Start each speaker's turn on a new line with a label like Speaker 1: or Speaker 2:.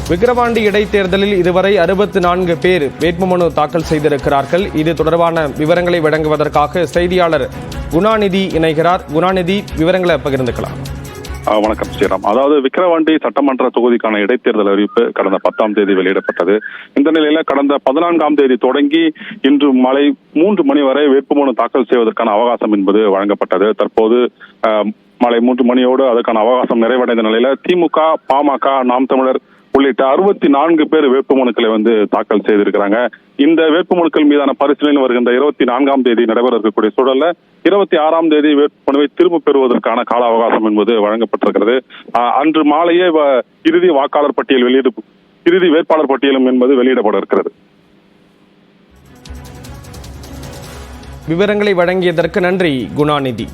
Speaker 1: விக்கிரவாண்டி இடைத்தேர்தலில் இதுவரை 64 பேர் வேட்புமனு தாக்கல் செய்திருக்கிறார்கள். இது தொடர்பான விவரங்களை வழங்குவதற்காக செய்தியாளர் குணாநிதி இணைகிறார். குணாநிதி, விவரங்களை பகிர்ந்துக்கலாம்.
Speaker 2: வணக்கம் ஸ்ரீராம். அதாவது விக்கிரவாண்டி சட்டமன்ற தொகுதிக்கான இடைத்தேர்தல் அறிவிப்பு கடந்த 10ஆம் தேதி வெளியிடப்பட்டது. இந்த நிலையில கடந்த 14ஆம் தேதி தொடங்கி இன்று மாலை 3 மணி வரை வேட்புமனு தாக்கல் செய்வதற்கான அவகாசம் என்பது வழங்கப்பட்டது. தற்போது மாலை 3 மணியோடு அதற்கான அவகாசம் நிறைவடைந்த நிலையில திமுக, பாமக, நாம் தமிழர் உள்ளிட்ட 64 பேர் வேட்புமனுக்களை தாக்கல் செய்திருக்கிறாங்க. இந்த வேட்புமனுக்கள் மீதான பரிசீலனை வருகின்ற 24ஆம் தேதி நடைபெற இருக்கக்கூடிய சூழல்ல 26ஆம் தேதி வேட்புமனுவை திரும்ப பெறுவதற்கான கால அவகாசம் என்பது வழங்கப்பட்டிருக்கிறது. அன்று மாலையே இறுதி வாக்காளர் பட்டியல் இறுதி வேட்பாளர் பட்டியலும் என்பது வெளியிடப்பட இருக்கிறது.
Speaker 1: விவரங்களை வழங்கியதற்கு நன்றி குணாநிதி.